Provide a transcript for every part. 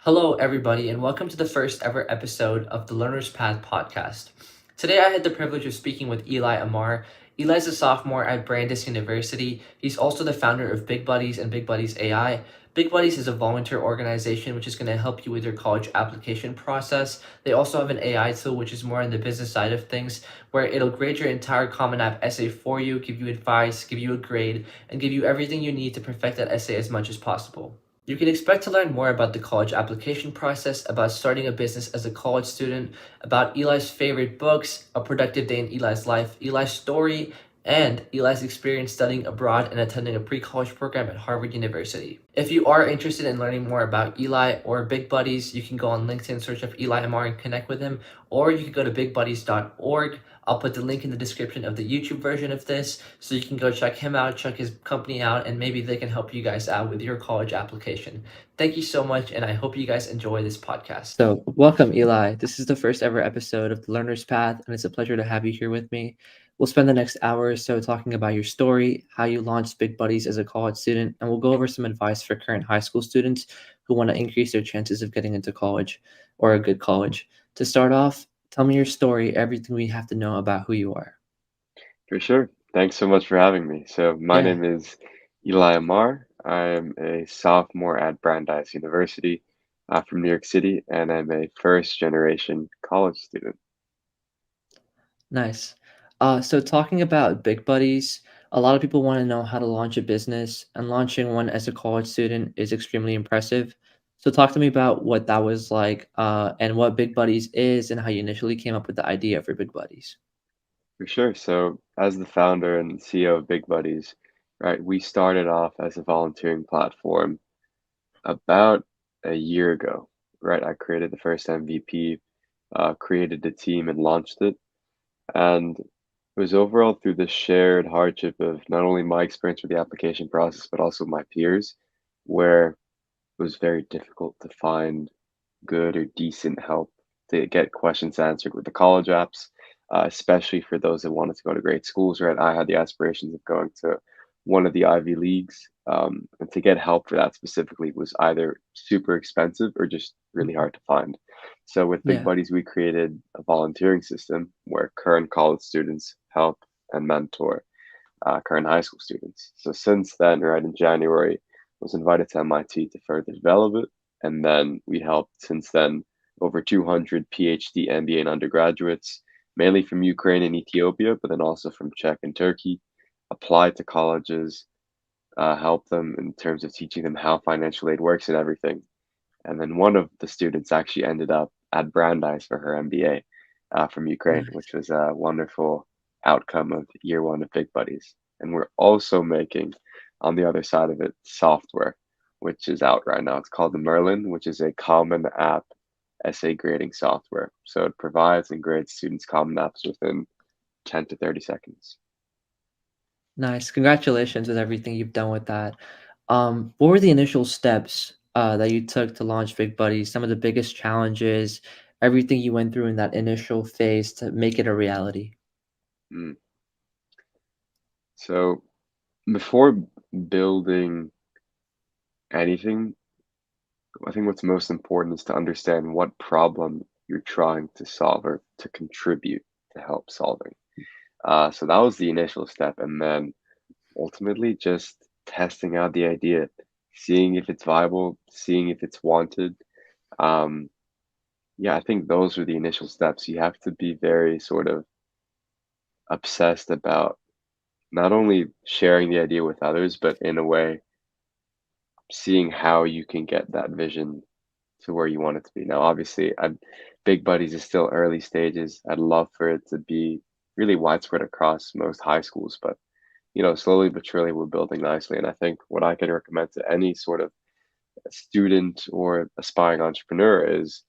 Hello, everybody, and welcome to the first ever episode of the Learner's Path podcast. Today, I had the privilege of speaking with Ilai Amar. Eli is a sophomore at Brandeis University. He's also the founder of Big Buddies and Big Buddies AI. Big Buddies is a volunteer organization which is going to help you with your college application process. They also have an AI tool which is more on the business side of things, where it'll grade your entire Common App essay for you, give you advice, give you a grade, and give you everything you need to perfect that essay as much as possible. You can expect to learn more about the college application process, about starting a business as a college student, about Eli's favorite books, a productive day in Eli's life, Eli's story, and Eli's experience studying abroad and attending a pre college program at Harvard University. If you are interested in learning more about Eli or Big Buddies, you can go on LinkedIn, search up Ilai Amar, and connect with him, or you can go to bigbuddies.org. I'll put the link in the description of the YouTube version of this so you can go check him out, check his company out, and maybe they can help you guys out with your college application. Thank you so much, and I hope you guys enjoy this podcast. So, welcome, Eli. This is the first ever episode of The Learner's Path, and it's a pleasure to have you here with me. We'll spend the next hour or so talking about your story, how you launched Big Buddies as a college student, and we'll go over some advice for current high school students who want to increase their chances of getting into college or a good college. To start off, tell me your story, everything we have to know about who you are. For sure. Thanks so much for having me. So, my Yeah. name is Ilai Amar. I'm a sophomore at Brandeis University from New York City, and I'm a first generation college student. Nice. So talking about Big Buddies, a lot of people want to know how to launch a business, and launching one as a college student is extremely impressive. So talk to me about what that was like, and what Big Buddies is, and how you initially came up with the idea for Big Buddies. For sure. So, as the founder and CEO of Big Buddies, right, we started off as a volunteering platform about a year ago, right? I created the first MVP, created the team, and launched it. And it was overall through the shared hardship of not only my experience with the application process, but also my peers, where it was very difficult to find good or decent help to get questions answered with the college apps, especially for those that wanted to go to great schools, right? I had the aspirations of going to one of the Ivy Leagues, and to get help for that specifically was either super expensive or just really hard to find. So with Big Yeah. Buddies, we created a volunteering system where current college students help and mentor current high school students. So since then, right in January, I was invited to MIT to further develop it, and then we helped since then over 200 PhD, MBA, and undergraduates, mainly from Ukraine and Ethiopia, but then also from Czech and Turkey, apply to colleges, help them in terms of teaching them how financial aid works and everything. And then one of the students actually ended up at Brandeis for her MBA from Ukraine, Nice. which was a wonderful outcome of year one of Big Buddies. And we're also making, on the other side of it, software, which is out right now. It's called the Merlin, which is a common app essay grading software. So it provides and grades students common apps within 10 to 30 seconds. Nice. Congratulations with everything you've done with that. What were the initial steps that you took to launch Big Buddies? Some of the biggest challenges, everything you went through in that initial phase to make it a reality. Mm. So before building anything, I think what's most important is to understand what problem you're trying to solve or to contribute to help solving. So that was the initial step, and then ultimately just testing out the idea, seeing if it's viable, seeing if it's wanted. Um, yeah, I think those are the initial steps. You have to be very sort of obsessed about not only sharing the idea with others, but in a way, seeing how you can get that vision to where you want it to be. Now, obviously, Big Buddies is still early stages. I'd love for it to be really widespread across most high schools, but slowly but surely we're building nicely. And I think what I can recommend to any sort of student or aspiring entrepreneur is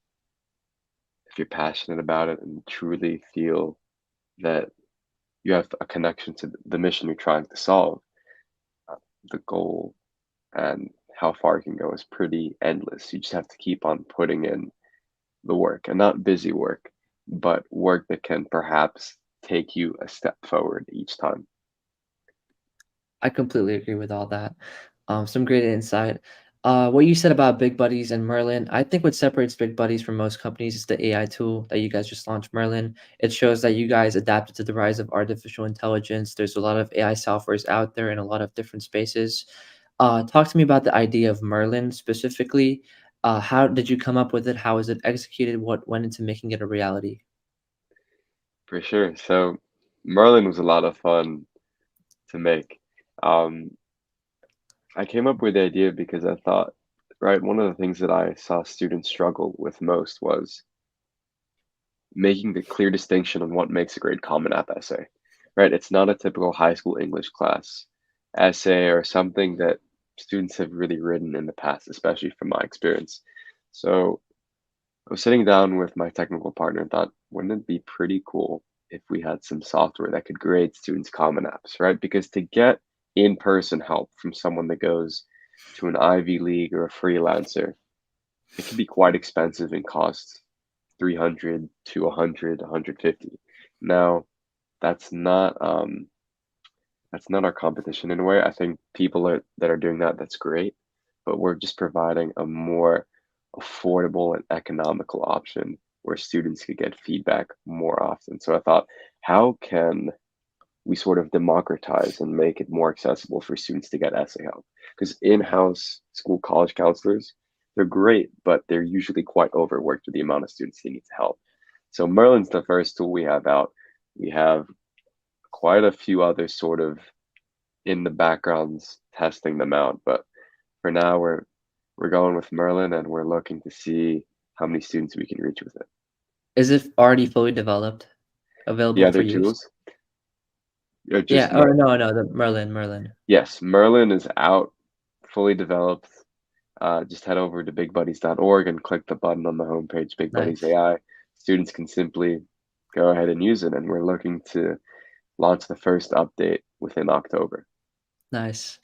if you're passionate about it and truly feel that you have a connection to the mission you're trying to solve, uh, the goal and how far you can go is pretty endless. You just have to keep on putting in the work, and not busy work, but work that can perhaps take you a step forward each time. I completely agree with all that. Some great insight. What you said about Big Buddies and Merlin, I think what separates Big Buddies from most companies is the AI tool that you guys just launched, Merlin. It shows that you guys adapted to the rise of artificial intelligence. There's a lot of AI softwares out there in a lot of different spaces. Talk to me about the idea of Merlin specifically. How did you come up with it? How was it executed? What went into making it a reality? For sure. So Merlin was a lot of fun to make. Um, I came up with the idea because I thought, right, one of the things that I saw students struggle with most was making the clear distinction on what makes a great Common App essay, right? It's not a typical high school English class essay or something that students have really written in the past, especially from my experience. So I was sitting down with my technical partner and thought, wouldn't it be pretty cool if we had some software that could grade students' Common Apps, right? Because to get in-person help from someone that goes to an Ivy League or a freelancer, it can be quite expensive and costs 300 to 100, 150. Now, that's not um that's not our competition in a way. I think people that are doing that, that's great, but we're just providing a more affordable and economical option where students could get feedback more often. So I thought, how can we sort of democratize and make it more accessible for students to get essay help? Because in-house school college counselors, they're great, but they're usually quite overworked with the amount of students they need to help. So Merlin's the first tool we have out. We have quite a few others sort of in the backgrounds testing them out, but for now we're going with Merlin and we're looking to see how many students we can reach with it. Is it already fully developed, The available for other use? tools are just Yeah, or Merlin. no, the Merlin. Yes, Merlin is out, fully developed. Just head over to bigbuddies.org and click the button on the homepage, Big Buddies Nice, AI. Students can simply go ahead and use it, and we're looking to launch the first update within October. nice.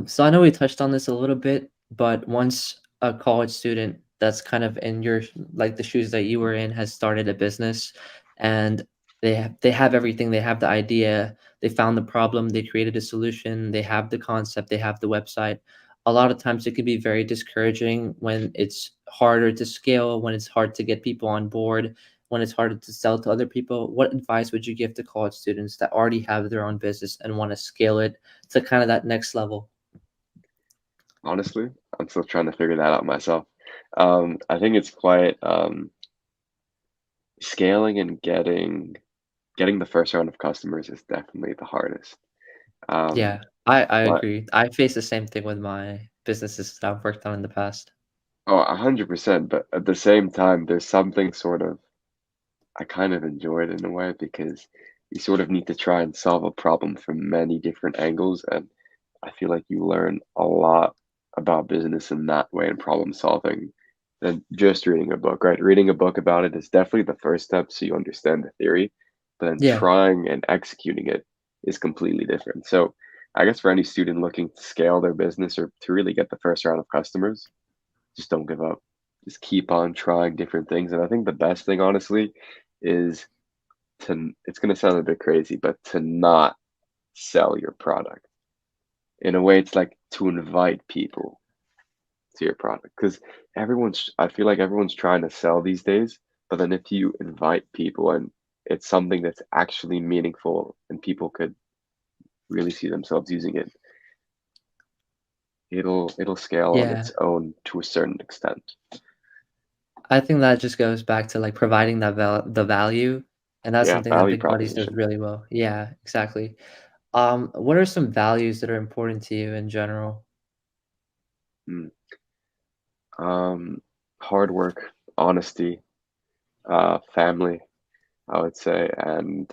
So I know we touched on this a little bit, but once a college student that's kind of in your like the shoes that you were in has started a business and they have everything, they have the idea, they found the problem, they created a solution, they have the concept, they have the website. A lot of times it can be very discouraging when it's harder to scale, when it's hard to get people on board, when it's harder to sell to other people. What advice would you give to college students that already have their own business and want to scale it to kind of that next level? Honestly, I'm still trying to figure that out myself. I think it's quite scaling and getting the first round of customers is definitely the hardest. Um, Yeah, I but agree. I face the same thing with my businesses that I've worked on in the past. oh, 100%. But at the same time, there's something sort of I kind of enjoy it in a way because you sort of need to try and solve a problem from many different angles, and I feel like you learn a lot about business in that way and problem solving than just reading a book, right? Reading a book about it is definitely the first step so you understand the theory, but then Yeah, trying and executing it is completely different. So I guess for any student looking to scale their business or to really get the first round of customers, just don't give up. Just keep on trying different things. And I think the best thing, honestly, is it's going to sound a bit crazy, but to not sell your product. In a way, it's like to invite people to your product because I feel like everyone's trying to sell these days, but then if you invite people and it's something that's actually meaningful and people could really see themselves using it, it'll scale on yeah. its own to a certain extent. I think that just goes back to, like, providing the value, and that's Yeah, something that value Big Buddies does proposition. really well. Yeah, exactly. What are some values that are important to you in general? Mm. Um, Hard work, honesty, family, I would say, and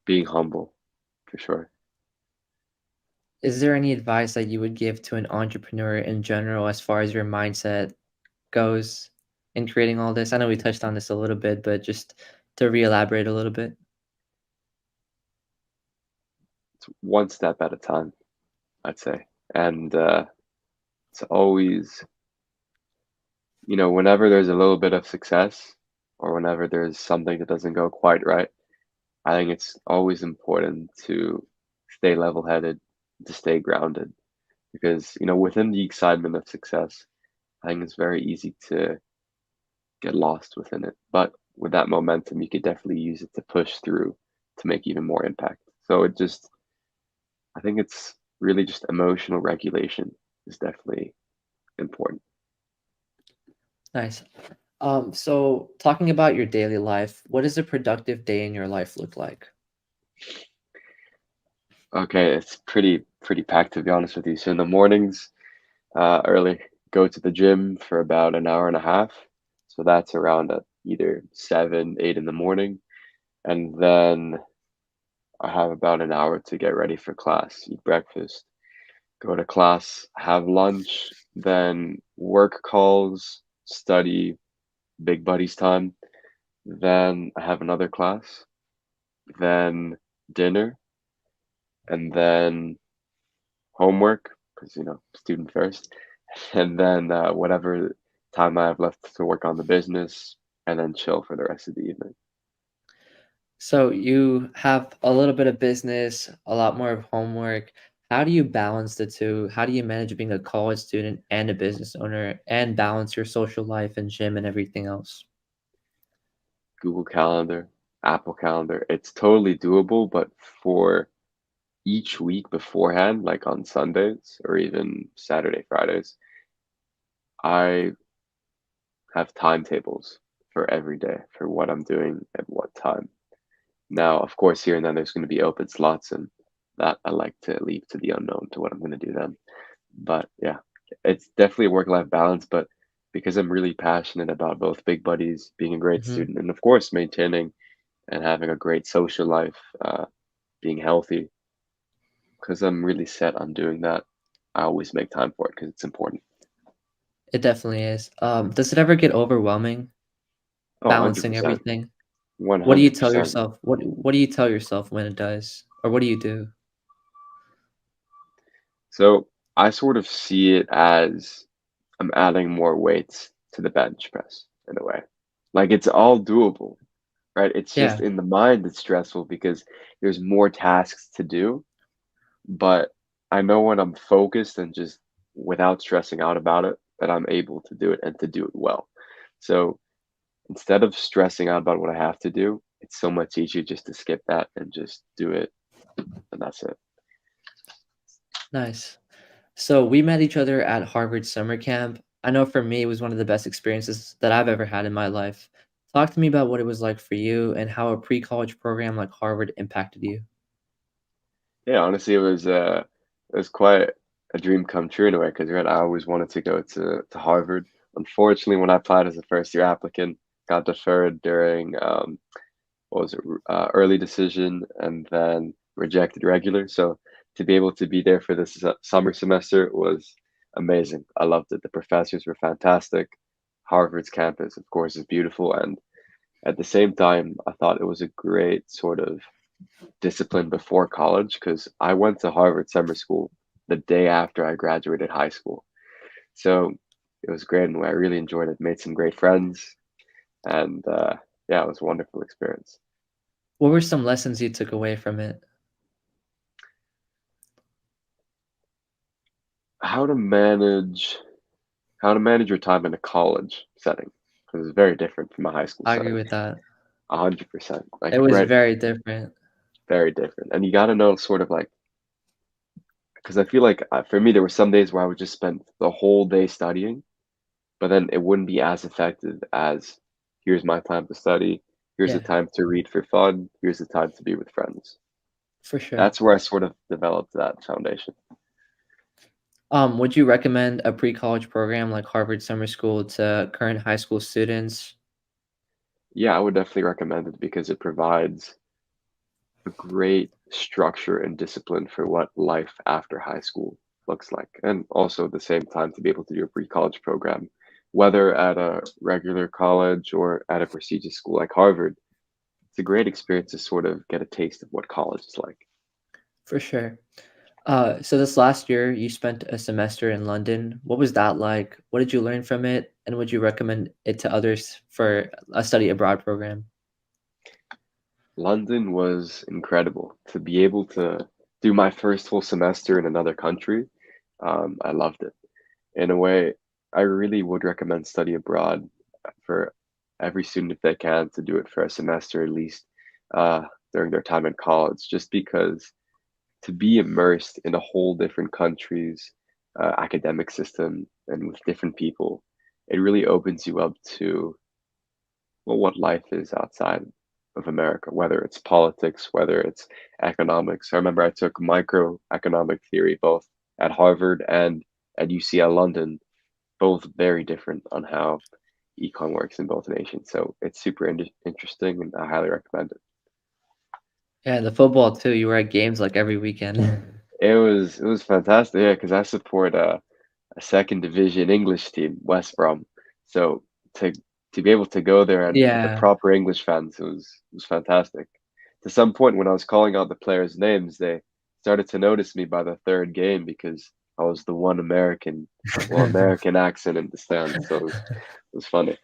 being humble for sure. Is there any advice that you would give to an entrepreneur in general as far as your mindset goes in creating all this? I know we touched on this a little bit, but just to re-elaborate a little bit. It's one step at a time, I'd say. And it's always, whenever there's a little bit of success or whenever there's something that doesn't go quite right, I think it's always important to stay level-headed, to stay grounded, because, within the excitement of success, I think it's very easy to get lost within it. But with that momentum, you could definitely use it to push through to make even more impact. So I think it's really just emotional regulation is definitely important. Nice. So talking about your daily life, what does a productive day in your life look like? Okay, it's pretty packed to be honest with you. So in the mornings, early, go to the gym for about an hour and a half. So that's around at either 7, 8 in the morning. And then I have about an hour to get ready for class, eat breakfast, go to class, have lunch, then work calls, study, big buddies time. Then I have another class, then dinner, and then homework, because, student first, and then whatever time I have left to work on the business, and then chill for the rest of the evening. So you have a little bit of business, a lot more of homework. How do you balance the two? How do you manage being a college student and a business owner and balance your social life and gym and everything else? Google Calendar, Apple Calendar, it's totally doable, but for each week beforehand, like on Sundays or even Saturday, Fridays, I have timetables for every day for what I'm doing at what time. Now, of course, here and then there's going to be open slots, and that I like to leave to the unknown to what I'm going to do then. But yeah, it's definitely a work-life balance. But because I'm really passionate about both big buddies, being a great Mhm. student, and of course, maintaining and having a great social life, being healthy, because I'm really set on doing that, I always make time for it because it's important. It definitely is. Does it ever get overwhelming Oh, balancing 100%. everything? What do you tell 100%. yourself? What do you tell yourself when it does? Or what do you do? So I sort of see it as I'm adding more weights to the bench press in a way. Like it's all doable, right? It's just Yeah, in the mind it's stressful because there's more tasks to do. But I know when I'm focused and just without stressing out about it, that I'm able to do it and to do it well. So instead of stressing out about what I have to do, it's so much easier just to skip that and just do it. And that's it. nice. So we met each other at Harvard summer camp. I know for me, it was one of the best experiences that I've ever had in my life. Talk to me about what it was like for you and how a pre-college program like Harvard impacted you. Yeah, honestly, it was quite a dream come true in a way because right, I always wanted to go to Harvard. Unfortunately, when I applied as a first year applicant, got deferred during what was it, early decision, and then rejected regular. So to be able to be there for this summer semester was amazing. I loved it. The professors were fantastic. Harvard's campus, of course, is beautiful, and at the same time, I thought it was a great sort of discipline before college because I went to Harvard summer school the day after I graduated high school. So it was great and I really enjoyed it. Made some great friends and yeah, it was a wonderful experience. What were some lessons you took away from it? How to manage how to manage your time in a college setting because it's very different from a high school I agree setting. with that. 100%. It Like was right, very different. very different. And you got to know sort of like because I feel like for me there were some days where I would just spend the whole day studying but then it wouldn't be as effective as here's my time to study, here's the Yeah, time to read for fun, here's the time to be with friends. for sure. That's where I sort of developed that foundation. Would you recommend a pre-college program like Harvard Summer School to current high school students? Yeah, I would definitely recommend it because it provides a great structure and discipline for what life after high school looks like. And also at the same time to be able to do a pre-college program, whether at a regular college or at a prestigious school like Harvard. It's a great experience to sort of get a taste of what college is like. For sure. So this last year, you spent a semester in London. What was that like? What did you learn from it? And would you recommend it to others for a study abroad program? London was incredible to be able to do my first full semester in another country. I loved it. In a way, I really would recommend study abroad for every student if they can to do it for a semester at least uh, during their time in college, just because to be immersed in a whole different country's academic system and with different people, it really opens you up to well, what life is outside of America, whether it's politics, whether it's economics. I remember I took microeconomic theory both at Harvard and at UCL London, both very different on how econ works in both nations. So it's super interesting, and I highly recommend it. Yeah, the football too. You were at games like every weekend. It was fantastic, yeah, because I support a second division English team, West Brom. So to to be able to go there and with the Yeah. proper English fans, it was fantastic. To some point, when I was calling out the players' names, they started to notice me by the third game because I was the one American, well, American accent in the stands. So it was funny.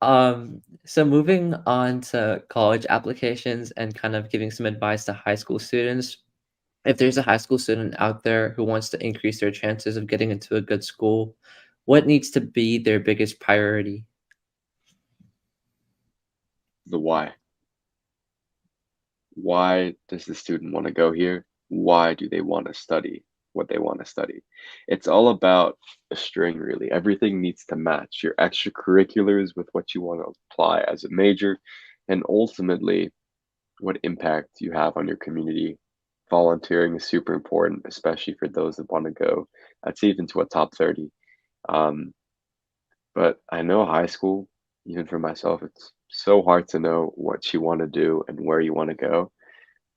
So moving on to college applications and kind of giving some advice to high school students. If there's a high school student out there who wants to increase their chances of getting into a good school, what needs to be their biggest priority? The why. Why does the student want to go here? Why do they want to study what they want to study? It's all about a string, really. Everything needs to match your extracurriculars with what you want to apply as a major, and ultimately, what impact you have on your community. Volunteering is super important, especially for those that want to go, I'd say even to a top 30. Um, but I know high school, even for myself, it's so hard to know what you want to do and where you want to go.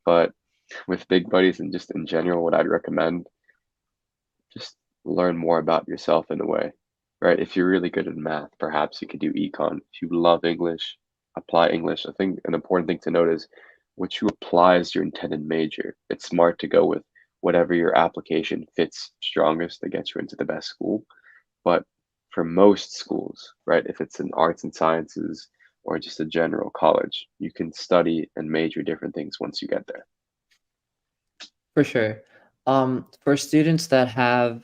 But with big buddies and just in general, what I'd recommend, just learn more about yourself in a way, right? If you're really good at math, perhaps you could do econ. If you love English, apply English. I think an important thing to note is what you apply as your intended major. It's smart to go with whatever your application fits strongest to get you into the best school. But for most schools, right, if it's in arts and sciences or just a general college, you can study and major different things once you get there. For sure. For students that have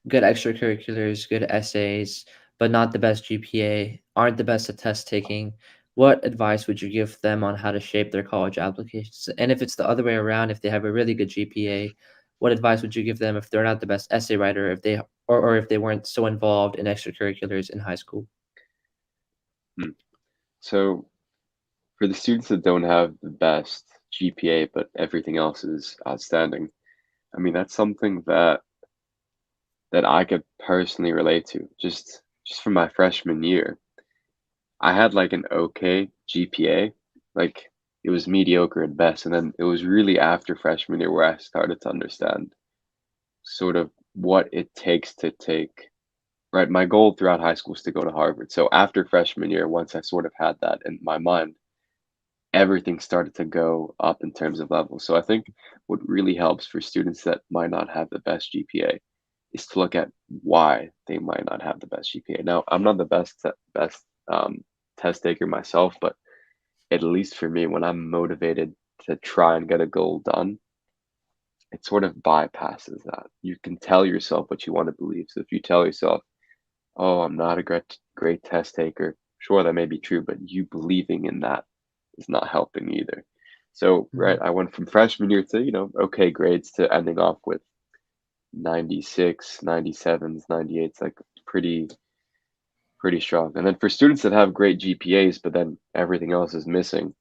good extracurriculars, good essays, but not the best GPA, aren't the best at test taking, what advice would you give them on how to shape their college applications? And if it's the other way around, if they have a really good GPA, what advice would you give them if they're not the best essay writer, if they or if they weren't so involved in extracurriculars in high school? Hmm. So for the students that don't have the best GPA, but everything else is outstanding, I mean, that's something that I could personally relate to. Just from my freshman year, I had like an okay GPA, like it was mediocre at best, and then it was really after freshman year where I started to understand sort of what it takes to take. Right, my goal throughout high school was to go to Harvard. So after freshman year, once I sort of had that in my mind, everything started to go up in terms of levels. So I think what really helps for students that might not have the best GPA is to look at why they might not have the best GPA. Now, I'm not the best test taker myself, but at least for me, when I'm motivated to try and get a goal done, it sort of bypasses that. You can tell yourself what you want to believe. So if you tell yourself, "Oh, I'm not a great test taker," sure, that may be true, but you believing in that is not helping either. So, right, Mhm. I went from freshman year to, okay grades to ending off with 96, 97s, 98s, like pretty strong. And then for students that have great GPAs, but then everything else is missing,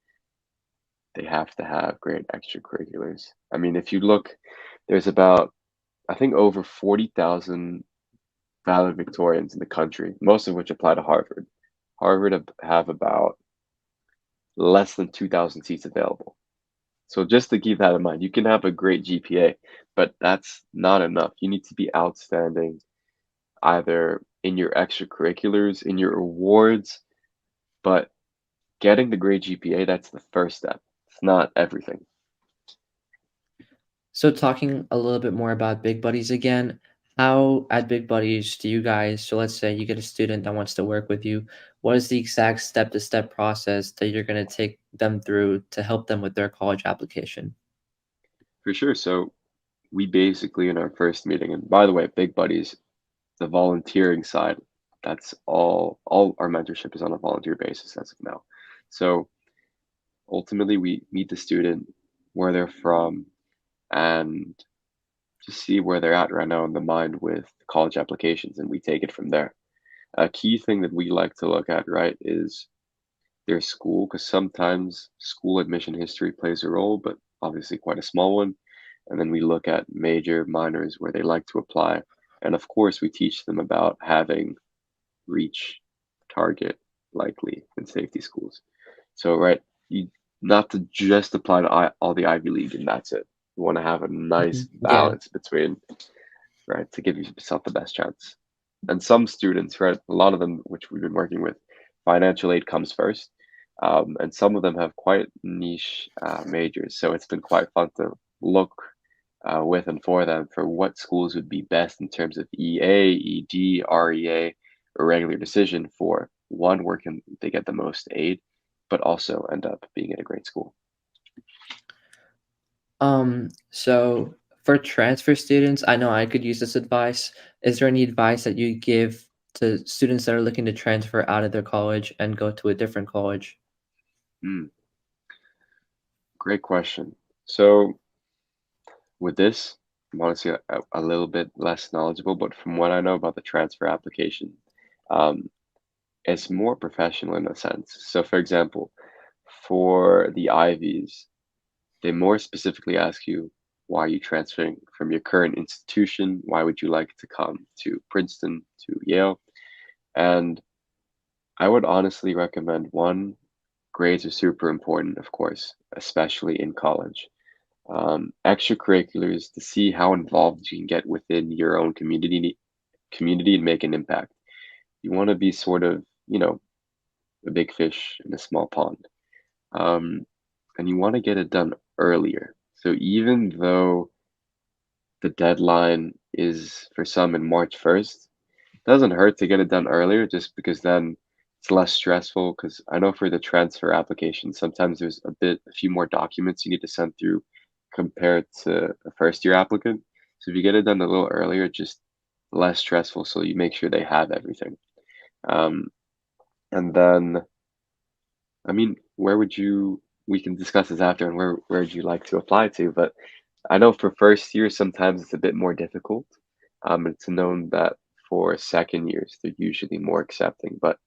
they have to have great extracurriculars. I mean, if you look, there's about, I think, over 40,000 valedictorians in the country, most of which apply to Harvard. Harvard have about less than 2,000 seats available. So just to keep that in mind, you can have a great GPA, but that's not enough. You need to be outstanding either in your extracurriculars, in your awards, but getting the great GPA, that's the first step. It's not everything. So talking a little bit more about Big Buddies again, how at Big Buddies do you guys, so let's say you get a student that wants to work with you, what is the exact step-to-step process that you're going to take them through to help them with their college application? For sure. So we basically in our first meeting, and by the way, big buddies, the volunteering side, that's all our mentorship is on a volunteer basis as of now. So ultimately we meet the student where they're from and just see where they're at right now in the mind with college applications and we take it from there. A key thing that we like to look at, right, is their school, because sometimes school admission history plays a role, but obviously quite a small one. And then we look at major, minors where they like to apply. And of course, we teach them about having reach, target, likely, and safety schools. So, right, you not to just apply to all the Ivy League and that's it. You want to have a nice Yeah. balance between, right, to give yourself the best chance. And some students, right, a lot of them, which we've been working with, financial aid comes first. And some of them have quite niche majors. So it's been quite fun to look with and for them for what schools would be best in terms of EA, ED, REA, or regular decision for one, where can they get the most aid, but also end up being at a great school. So for transfer students, I know I could use this advice. Is there any advice that you give to students that are looking to transfer out of their college and go to a different college? Mm, great question. So with this, I'm honestly a little bit less knowledgeable, but from what I know about the transfer application, um, it's more professional in a sense. So, for example, for the Ivies, they more specifically ask you why are you transferring from your current institution? Why would you like to come to Princeton, to Yale? And I would honestly recommend one, grades are super important, of course, especially in college. Extracurriculars to see how involved you can get within your own community and make an impact. You want to be sort of, a big fish in a small pond. Um, and you want to get it done earlier. So even though the deadline is for some in March 1st, doesn't hurt to get it done earlier just because then it's less stressful. Because I know for the transfer application, sometimes there's a few more documents you need to send through compared to a first year applicant. So if you get it done a little earlier, just less stressful. So you make sure they have everything. Um, and then, I mean, we can discuss this after and where would you like to apply to, but I know for first year, sometimes it's a bit more difficult. It's known that for second years, they're usually more accepting, but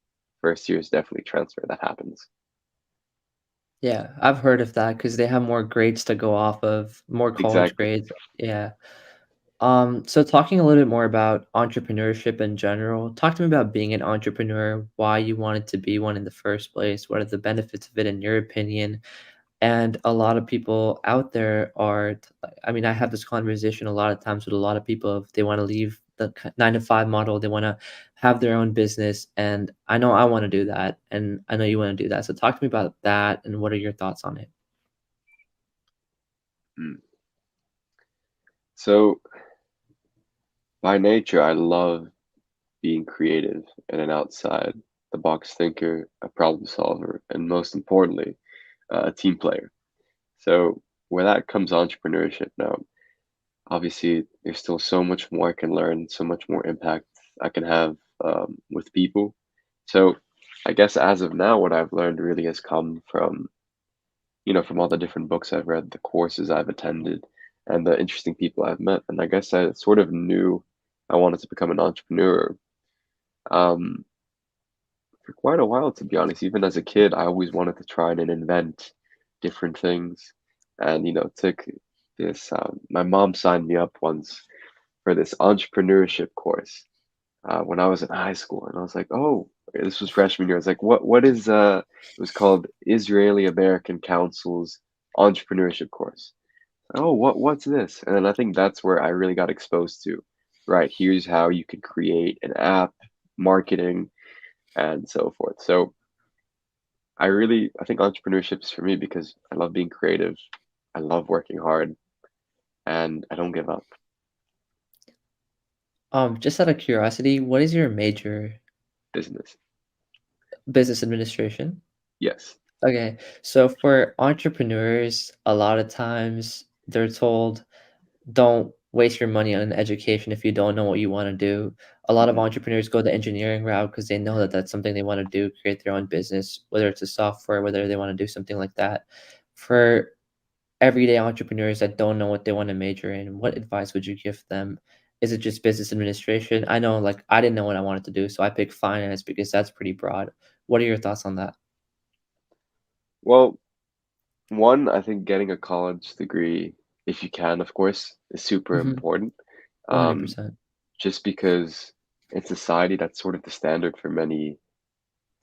first year is definitely transfer that happens. Yeah, I've heard of that because they have more grades to go off of, more college Exactly. grades. Yeah. So talking a little bit more about entrepreneurship in general, talk to me about being an entrepreneur, why you wanted to be one in the first place, what are the benefits of it in your opinion? And a lot of people out there are, I mean, I have this conversation a lot of times with a lot of people if they want to leave the 9 to 5 model, they want to have their own business. And I know I want to do that. And I know you want to do that. So talk to me about that and what are your thoughts on it? Mm. So by nature, I love being creative and an outside the box thinker, a problem solver, and most importantly, a team player. So where that comes entrepreneurship now, obviously there's still so much more I can learn, so much more impact I can have with people. So I guess as of now, what I've learned really has come from, from all the different books I've read, the courses I've attended, and the interesting people I've met. And I guess I sort of knew I wanted to become an entrepreneur um, for quite a while, to be honest. Even as a kid, I always wanted to try and invent different things. And, took this, my mom signed me up once for this entrepreneurship course when I was in high school, and I was like, "Oh, this was freshman year." I was like, "What is?" It was called Israeli American Council's entrepreneurship course. Oh, what's this? And then I think that's where I really got exposed to. Right, here's how you could create an app, marketing, and so forth. So I think entrepreneurship is for me because I love being creative, I love working hard, and I don't give up. Just out of curiosity, what is your major? Business, Business administration? yes. Okay, so for entrepreneurs, a lot of times they're told don't waste your money on education if you don't know what you want to do. A lot of Hmm. entrepreneurs go the engineering route because they know that that's something they want to do, create their own business, whether it's a software, whether they want to do something like that. For everyday entrepreneurs that don't know what they want to major in, what advice would you give them? Is it just business administration? I know, like, I didn't know what I wanted to do, so I picked finance because that's pretty broad. What are your thoughts on that? Well, one, I think getting a college degree, if you can, of course, is super Mhm. important. Um, 100%. just because in society, that's sort of the standard for many,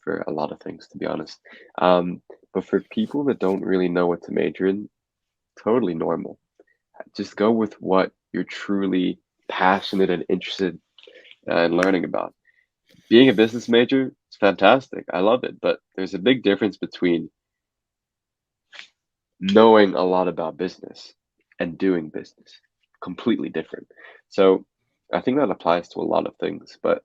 for a lot of things, to be honest. Um, but for people that don't really know what to major in, totally normal. Just go with what you're truly passionate and interested in learning about. Being a business major is fantastic. I love it, but there's a big difference between knowing a lot about business and doing business. Completely different. So I think that applies to a lot of things, but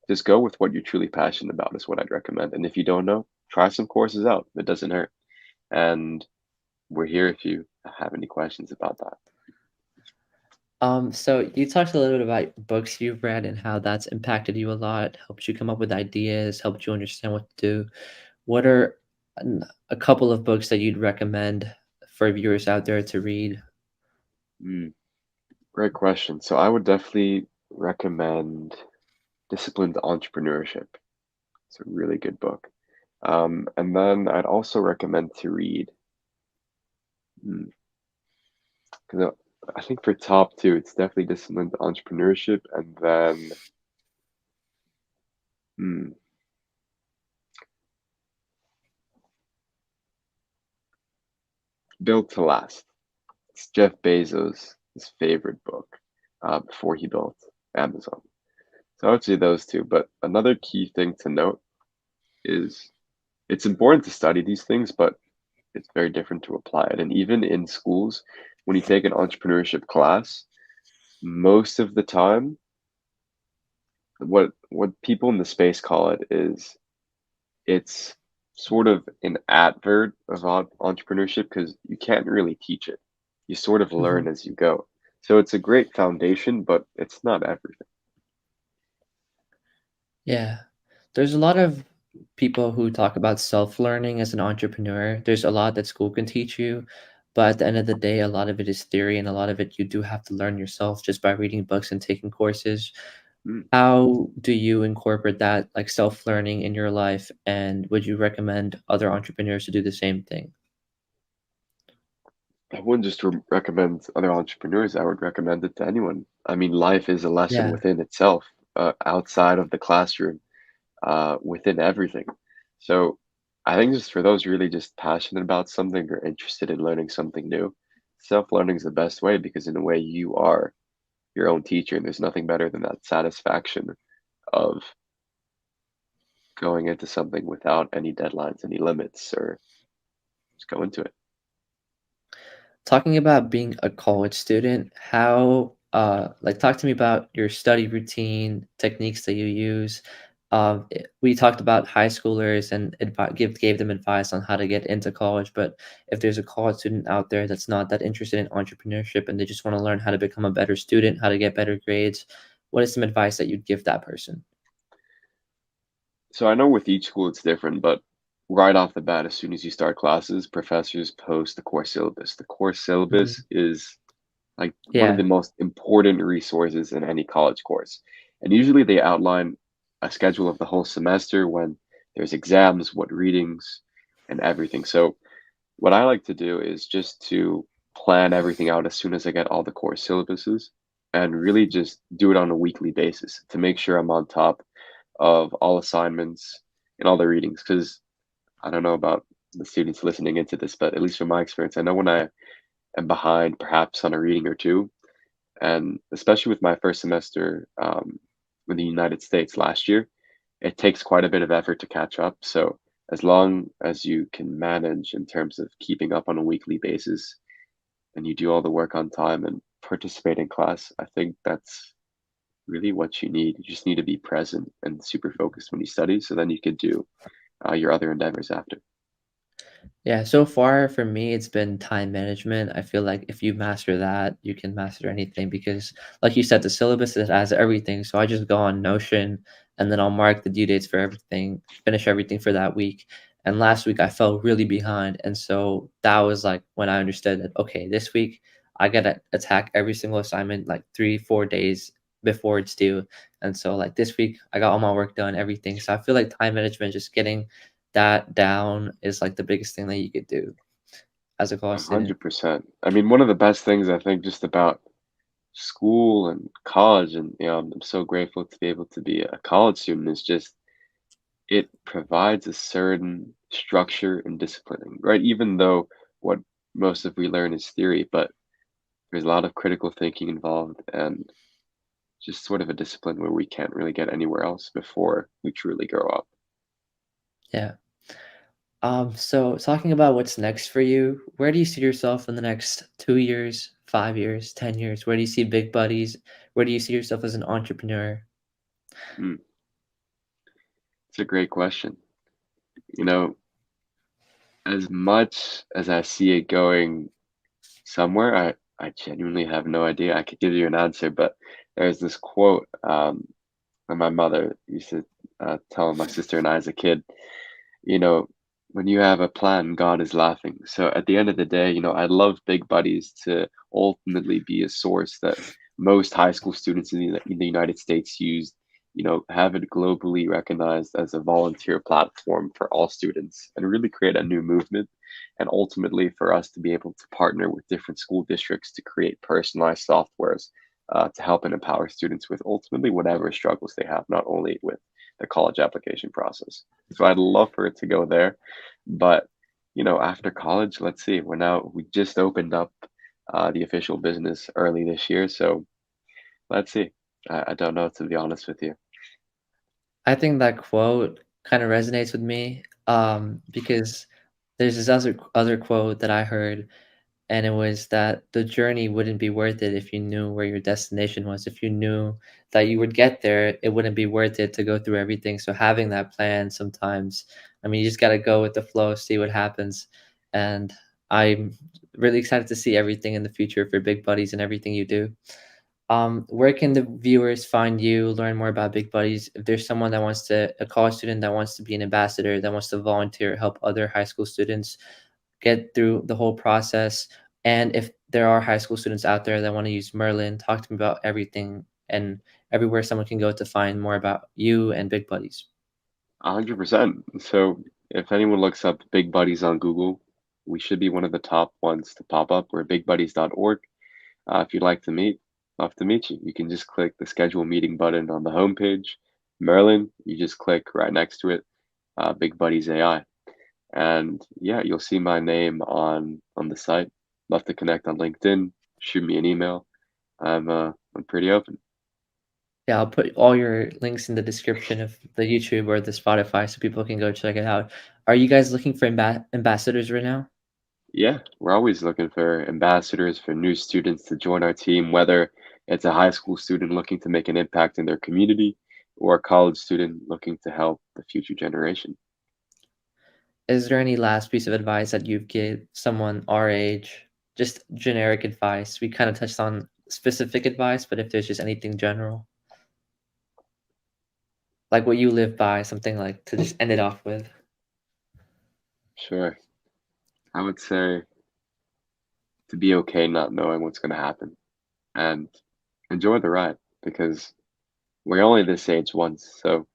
just go with what you're truly passionate about is what I'd recommend. And if you don't know, try some courses out. It doesn't hurt. And we're here if you have any questions about that. So you talked a little bit about books you've read and how that's impacted you a lot, helped you come up with ideas, helped you understand what to do. What are a couple of books that you'd recommend for viewers out there to read? Mm, great question. So I would definitely recommend Disciplined Entrepreneurship. It's a really good book. And then I'd also recommend to read, because I think for top two, it's definitely Disciplined Entrepreneurship, and then hmm, Built to Last. It's Jeff Bezos' his favorite book before he built Amazon. So I would say those two. But another key thing to note is it's important to study these things, but it's very different to apply it. And even in schools, when you take an entrepreneurship class, most of the time, what people in the space call it is it's sort of an advert of entrepreneurship because you can't really teach it. You sort of Mhm. learn as you go. So it's a great foundation, but it's not everything. Yeah. There's a lot of people who talk about self-learning as an entrepreneur. There's a lot that school can teach you, but at the end of the day, a lot of it is theory and a lot of it you do have to learn yourself just by reading books and taking courses. Mm. How do you incorporate that, like, self-learning in your life, and would you recommend other entrepreneurs to do the same thing? I wouldn't just recommend other entrepreneurs. I would recommend it to anyone. I mean, life is a lesson Yeah. within itself, outside of the classroom, within everything. So I think just for those really just passionate about something or interested in learning something new, self-learning is the best way because in a way you are your own teacher, and there's nothing better than that satisfaction of going into something without any deadlines, any limits, or just go into it. Talking about being a college student, how, like, talk to me about your study routine, techniques that you use. We talked about high schoolers and gave them advice on how to get into college, but if there's a college student out there that's not that interested in entrepreneurship and they just want to learn how to become a better student, how to get better grades, what is some advice that you'd give that person? So I know with each school it's different, but right off the bat, as soon as you start classes, professors post the course syllabus. The course syllabus Mhm. is like one of the Yeah. most important resources in any college course. And usually they outline a schedule of the whole semester when there's exams, what readings, and everything. So what I like to do is just to plan everything out as soon as I get all the course syllabuses and really just do it on a weekly basis to make sure I'm on top of all assignments and all the readings. Because I don't know about the students listening into this, but at least from my experience, I know when I am behind perhaps on a reading or two, and especially with my first semester in the United States last year, it takes quite a bit of effort to catch up. So as long as you can manage in terms of keeping up on a weekly basis and you do all the work on time and participate in class, I think that's really what you need. You just need to be present and super focused when you study, so then you could do your other endeavors after. Yeah, so far for me, it's been time management. I feel like if you master that, you can master anything because, like you said, the syllabus it has everything. So I just go on Notion and then I'll mark the due dates for everything, finish everything for that week. And last week I fell really behind. And so that was like when I understood that, okay, this week I gotta attack every single assignment like 3, 4 days before it's due. And so like this week I got all my work done, everything. So I feel like time management, just getting that down is like the biggest thing that you could do as a college student. 100%. I mean, one of the best things I think just about school and college, and I'm so grateful to be able to be a college student, is just it provides a certain structure and disciplining, right? Even though what most of we learn is theory, but there's a lot of critical thinking involved and just sort of a discipline where we can't really get anywhere else before we truly grow up. Yeah. So talking about what's next for you, where do you see yourself in the next 2 years, 5 years, 10 years? Where do you see big buddies? Where do you see yourself as an entrepreneur? Mm, it's a great question. You know, as much as I see it going somewhere, I genuinely have no idea. I could give you an answer, but there's this quote that my mother used to tell my sister and I as a kid. You know, when you have a plan, God is laughing. So at the end of the day, I'd love Big Buddies to ultimately be a source that most high school students in the United States use, have it globally recognized as a volunteer platform for all students and really create a new movement. And ultimately for us to be able to partner with different school districts to create personalized softwares to help and empower students with ultimately whatever struggles they have, not only with the college application process. So I'd love for it to go there. But, after college, let's see, we just opened up the official business early this year. So let's see. I don't know, to be honest with you. I think that quote kind of resonates with me because there's this other quote that I heard. And it was that the journey wouldn't be worth it if you knew where your destination was. If you knew that you would get there, it wouldn't be worth it to go through everything. So having that plan sometimes, I mean, you just got to go with the flow, see what happens. And I'm really excited to see everything in the future for Big Buddies and everything you do. Where can the viewers find you, learn more about Big Buddies? If there's someone that wants to, a college student that wants to be an ambassador, that wants to volunteer, help other high school students get through the whole process. And if there are high school students out there that want to use Merlin, talk to me about everything and everywhere someone can go to find more about you and Big Buddies. 100%. So if anyone looks up Big Buddies on Google, we should be one of the top ones to pop up. We're bigbuddies.org. If you'd like to meet, love to meet you. You can just click the schedule meeting button on the homepage. Merlin, you just click right next to it, Big Buddies AI. And yeah, you'll see my name on the site. Love to connect on LinkedIn. Shoot me an email. I'm pretty open. Yeah, I'll put all your links in the description of the YouTube or the Spotify so people can go check it out. Are you guys looking for ambassadors right now? Yeah, we're always looking for ambassadors, for new students to join our team, whether it's a high school student looking to make an impact in their community or a college student looking to help the future generation. Is there any last piece of advice that you'd give someone our age? Just generic advice. We kind of touched on specific advice, but if there's just anything general, like what you live by, something like to just end it off with. Sure. I would say to be okay not knowing what's going to happen and enjoy the ride because we're only this age once, so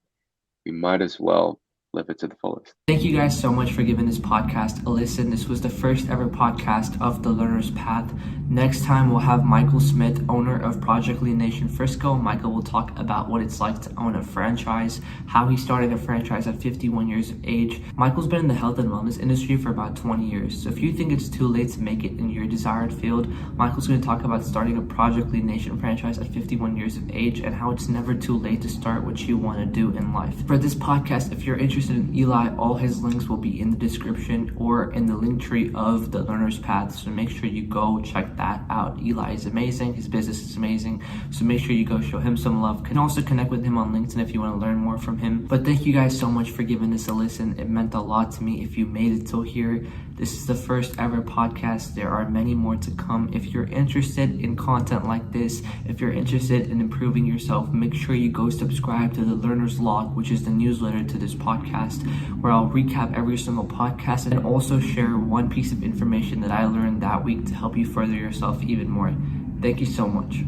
we might as well live it to the fullest. Thank you guys so much for giving this podcast a listen. This was the first ever podcast of The Learner's Path. Next time, we'll have Michael Smith, owner of Project Lead Nation Frisco. Michael will talk about what it's like to own a franchise, how he started a franchise at 51 years of age. Michael's been in the health and wellness industry for about 20 years. So if you think it's too late to make it in your desired field, Michael's going to talk about starting a Project Lead Nation franchise at 51 years of age and how it's never too late to start what you want to do in life. For this podcast, if you're interested interested in Eli, all his links will be in the description or in the link tree of the Learner's Path. So make sure you go check that out. Eli is amazing. His business is amazing. So make sure you go show him some love. You can also connect with him on LinkedIn if you want to learn more from him. But thank you guys so much for giving this a listen. It meant a lot to me if you made it till here. This is the first ever podcast. There are many more to come. If you're interested in content like this, if you're interested in improving yourself, make sure you go subscribe to the Learner's Log, which is the newsletter to this podcast, where I'll recap every single podcast and also share one piece of information that I learned that week to help you further yourself even more. Thank you so much.